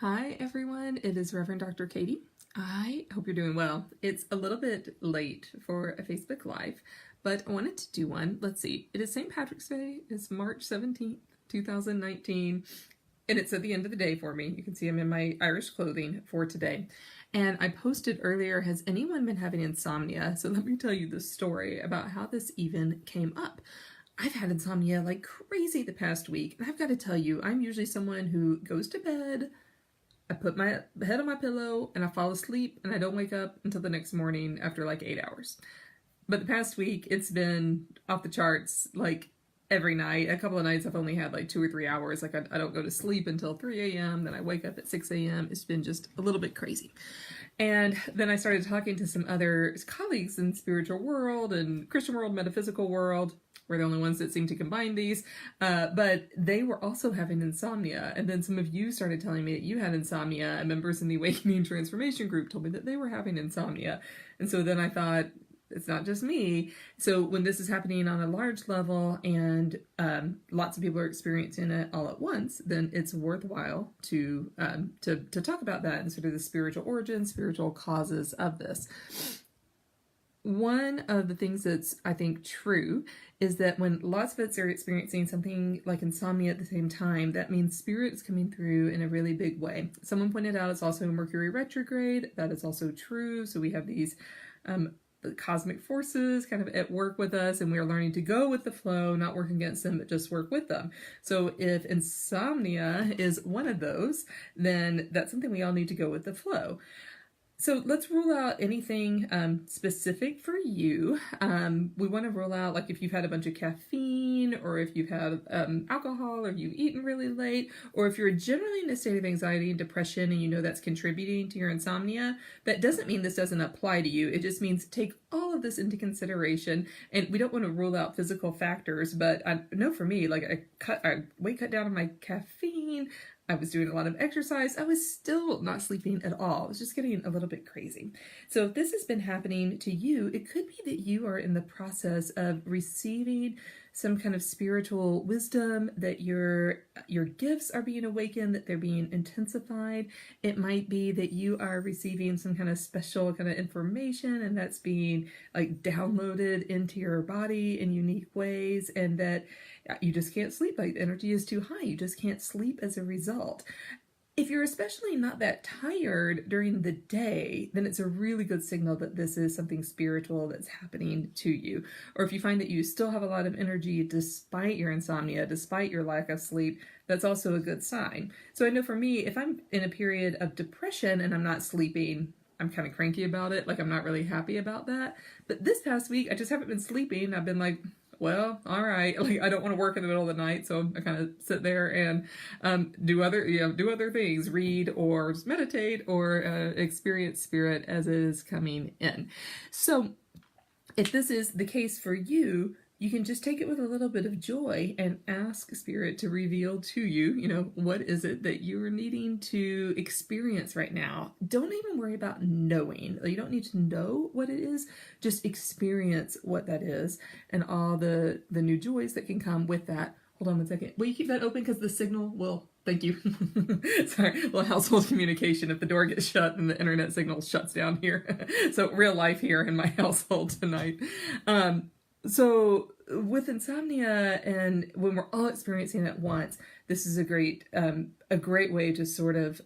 Hi everyone, it is Reverend Dr. Katie. I hope you're doing well. It's a little bit late for a Facebook Live, but I wanted to do one. Let's see, it is St. Patrick's Day. It's March 17th, 2019, and it's at the end of the day for me. You can see I'm in my Irish clothing for today. And I posted earlier, has anyone been having insomnia? So let me tell you the story about how this even came up. I've had insomnia like crazy the past week, and I've got to tell you, I'm usually someone who goes to bed, I put my head on my pillow and I fall asleep and I don't wake up until the next morning after like 8 hours. But the past week, it's been off the charts like every night. A couple of nights I've only had like 2 or 3 hours. Like I don't go to sleep until 3 a.m. Then I wake up at 6 a.m. It's been just a little bit crazy. And then I started talking to some other colleagues in spiritual world and Christian world, metaphysical world. We're the only ones that seem to combine these, but they were also having insomnia. And then some of you started telling me that you had insomnia, and members in the Awakening Transformation group told me that they were having insomnia. And so then I thought, it's not just me. So when this is happening on a large level and lots of people are experiencing it all at once, then it's worthwhile to talk about that and sort of the spiritual origins, spiritual causes of this. One of the things that's, I think, true is that when lots of us are experiencing something like insomnia at the same time, that means spirit is coming through in a really big way. Someone pointed out it's also Mercury retrograde. That is also true. So we have these cosmic forces kind of at work with us, and we are learning to go with the flow, not work against them, but just work with them. So if insomnia is one of those, then that's something we all need to go with the flow. So let's rule out anything specific for you. We want to rule out like if you've had a bunch of caffeine, or if you've had alcohol, or you've eaten really late, or if you're generally in a state of anxiety and depression and you know that's contributing to your insomnia. That doesn't mean this doesn't apply to you. It just means take all of this into consideration. And we don't want to rule out physical factors, but I know for me, like I weight cut down on my caffeine. I was doing a lot of exercise. I was still not sleeping at all. I was just getting a little bit crazy. So if this has been happening to you, it could be that you are in the process of receiving some kind of spiritual wisdom, that your gifts are being awakened, that they're being intensified. It might be that you are receiving some kind of special kind of information, and that's being like downloaded into your body in unique ways, and that you just can't sleep. Like the energy is too high. You just can't sleep as a result. If you're especially not that tired during the day, then it's a really good signal that this is something spiritual that's happening to you. Or if you find that you still have a lot of energy despite your insomnia, despite your lack of sleep, that's also a good sign. So I know for me, if I'm in a period of depression and I'm not sleeping, I'm kind of cranky about it. Like I'm not really happy about that. But this past week, I just haven't been sleeping. I've been like, well, all right. Like I don't want to work in the middle of the night, so I kind of sit there and do other things, read or just meditate or experience spirit as it is coming in. So, if this is the case for you, you can just take it with a little bit of joy and ask spirit to reveal to you, what is it that you're needing to experience right now. Don't even worry about knowing. You don't need to know what it is. Just experience what that is and all the new joys that can come with that. Hold on one second. Will you keep that open because the signal will... Thank you. Sorry. Well, household communication. If the door gets shut, then the internet signal shuts down here. So real life here in my household tonight. So with insomnia, and when we're all experiencing it at once, this is a great way to sort of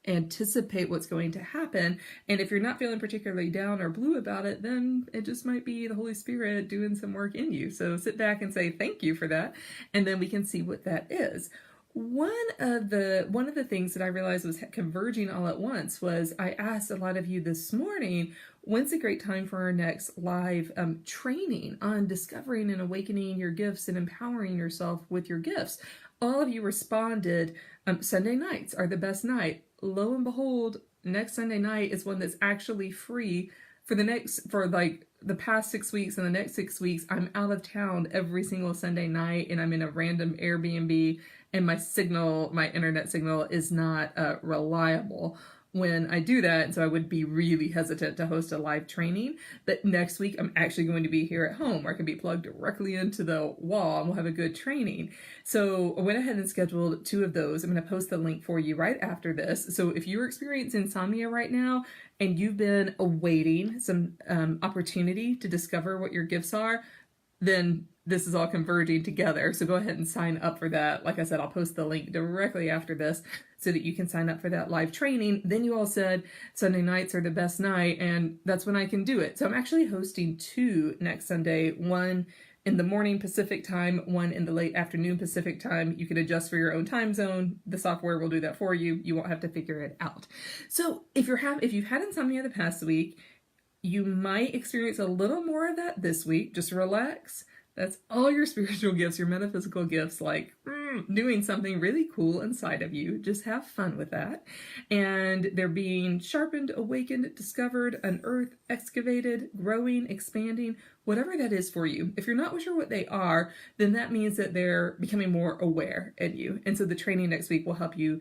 anticipate what's going to happen. And if you're not feeling particularly down or blue about it, then it just might be the Holy Spirit doing some work in you. So sit back and say thank you for that, and then we can see what that is. One of the things that I realized was converging all at once was I asked a lot of you this morning, when's a great time for our next live training on discovering and awakening your gifts and empowering yourself with your gifts? All of you responded, Sunday nights are the best night. Lo and behold, next Sunday night is one that's actually free for the past 6 weeks, and the next 6 weeks, I'm out of town every single Sunday night, and I'm in a random Airbnb, and my internet signal is not reliable. when I do that. And so I would be really hesitant to host a live training. But next week, I'm actually going to be here at home where I can be plugged directly into the wall and we'll have a good training. So I went ahead and scheduled 2 of those. I'm going to post the link for you right after this. So if you're experiencing insomnia right now and you've been awaiting some opportunity to discover what your gifts are, then this is all converging together. So go ahead and sign up for that. Like I said, I'll post the link directly after this so that you can sign up for that live training. Then you all said Sunday nights are the best night, and that's when I can do it. So I'm actually hosting 2 next Sunday, one in the morning Pacific time, one in the late afternoon Pacific time. You can adjust for your own time zone. The software will do that for you. You won't have to figure it out. So if you've had insomnia the past week, you might experience a little more of that this week. Just relax. That's all your spiritual gifts, your metaphysical gifts, like doing something really cool inside of you. Just have fun with that. And they're being sharpened, awakened, discovered, unearthed, excavated, growing, expanding, whatever that is for you. If you're not sure what they are, then that means that they're becoming more aware in you. And so the training next week will help you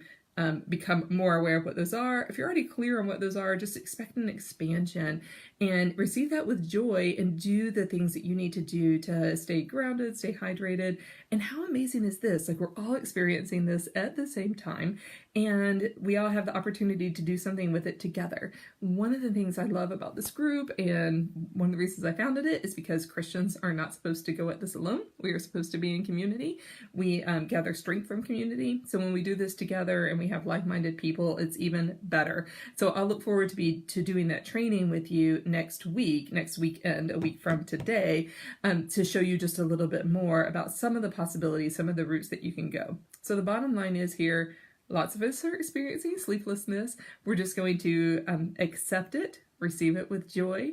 become more aware of what those are. If you're already clear on what those are, just expect an expansion and receive that with joy and do the things that you need to do to stay grounded, stay hydrated. And how amazing is this? Like, we're all experiencing this at the same time, and we all have the opportunity to do something with it together. One of the things I love about this group, and one of the reasons I founded it, is because Christians are not supposed to go at this alone. We are supposed to be in community. We gather strength from community. So when we do this together and we have like-minded people, it's even better. So I'll look forward to doing that training with you next weekend, a week from today, to show you just a little bit more about some of the possibilities, some of the routes that you can go. So the bottom line is here, lots of us are experiencing sleeplessness. We're just going to accept it, receive it with joy,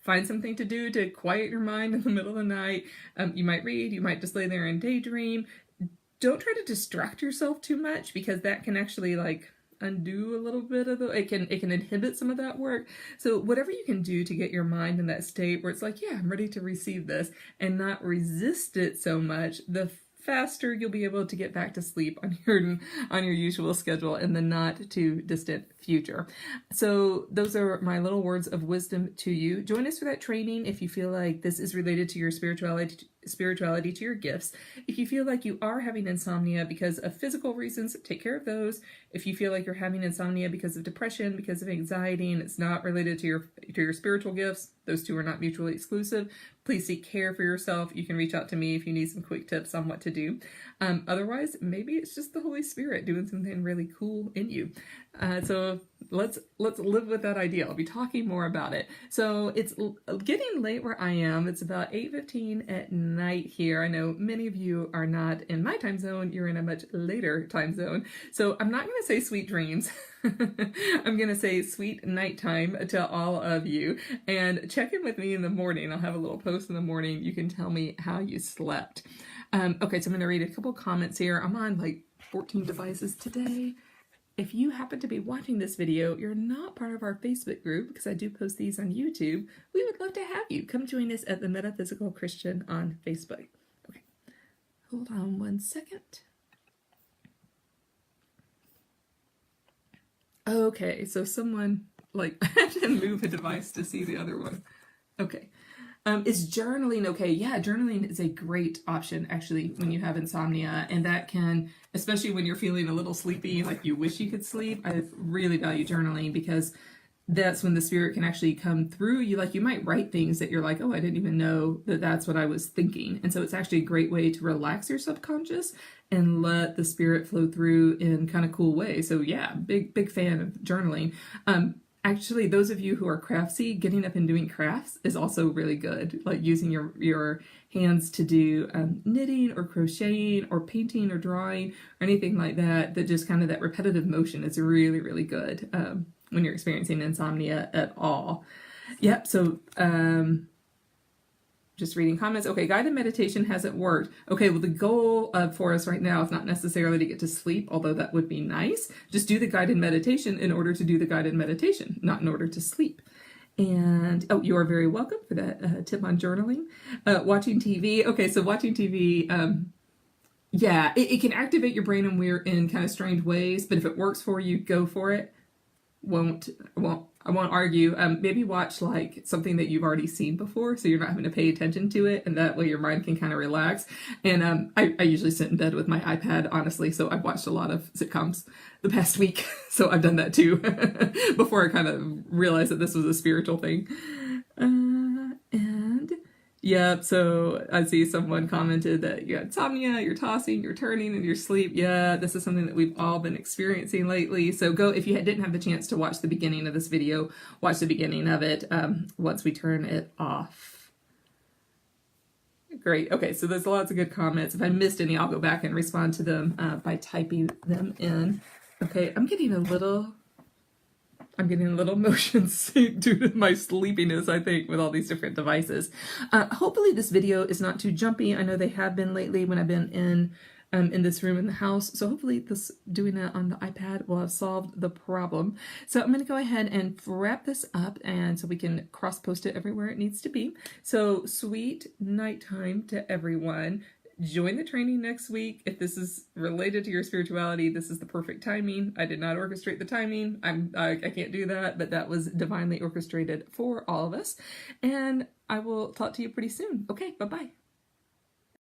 find something to do to quiet your mind in the middle of the night. You might read, you might just lay there and daydream. Don't try to distract yourself too much, because that can actually undo a little bit of it can inhibit some of that work. So whatever you can do to get your mind in that state where it's like, yeah, I'm ready to receive this, and not resist it so much, the faster you'll be able to get back to sleep on your usual schedule in the not too distant future. So those are my little words of wisdom to you. Join us for that training if you feel like this is related to your spirituality, to your gifts. If you feel like you are having insomnia because of physical reasons, take care of those. If you feel like you're having insomnia because of depression, because of anxiety, and it's not related to your spiritual gifts, those two are not mutually exclusive. Please seek care for yourself. You can reach out to me if you need some quick tips on what to do. Otherwise, maybe it's just the Holy Spirit doing something really cool in you. So let's live with that idea. I'll be talking more about it. So it's getting late where I am. It's about 8:15 at night here. I know many of you are not in my time zone. You're in a much later time zone. So I'm not going to say sweet dreams. I'm going to say sweet nighttime to all of you, and check in with me in the morning. I'll have a little post in the morning. You can tell me how you slept. Okay, so I'm going to read a couple comments here. I'm on 14 devices today. If you happen to be watching this video, you're not part of our Facebook group, because I do post these on YouTube. We would love to have you. Come join us at the Metaphysical Christian on Facebook. Okay, hold on one second. Okay, so someone, I had to move a device to see the other one. Okay. Is journaling okay? Yeah, journaling is a great option, actually, when you have insomnia. And that can, especially when you're feeling a little sleepy, like you wish you could sleep, I really value journaling, because that's when the spirit can actually come through you. You might write things that you're like, oh, I didn't even know that that's what I was thinking. And so it's actually a great way to relax your subconscious and let the spirit flow through in kind of cool ways. So yeah, big fan of journaling. Actually, those of you who are craftsy, getting up and doing crafts is also really good. Like using your hands to do knitting or crocheting or painting or drawing or anything like that, that just kind of that repetitive motion is really, really good when you're experiencing insomnia at all. Yep, so just reading comments. Okay, guided meditation hasn't worked. Okay, well, the goal for us right now is not necessarily to get to sleep, although that would be nice. Just do the guided meditation in order to do the guided meditation, not in order to sleep. And, oh, you are very welcome for that tip on journaling. Watching TV. Okay, so watching TV, yeah, it can activate your brain in kind of strange ways, but if it works for you, go for it. I won't argue. Maybe watch like something that you've already seen before, so you're not having to pay attention to it, and that way your mind can kind of relax. And I usually sit in bed with my iPad, honestly, so I've watched a lot of sitcoms the past week, so I've done that too before I kind of realized that this was a spiritual thing. And yeah, so I see someone commented that you had insomnia, you're tossing, you're turning in your sleep. Yeah, this is something that we've all been experiencing lately. So go, if you didn't have the chance to watch the beginning of this video, watch the beginning of it once we turn it off. Great. Okay, so there's lots of good comments. If I missed any, I'll go back and respond to them by typing them in. Okay, I'm getting a little motion sick due to my sleepiness, I think, with all these different devices. Hopefully this video is not too jumpy. I know they have been lately when I've been in this room in the house. So hopefully doing it on the iPad will have solved the problem. So I'm going to go ahead and wrap this up, and so we can cross-post it everywhere it needs to be. So sweet nighttime to everyone. Join the training next week. If this is related to your spirituality, this is the perfect timing. I did not orchestrate the timing. I can't do that, but that was divinely orchestrated for all of us. And I will talk to you pretty soon. Okay, bye-bye.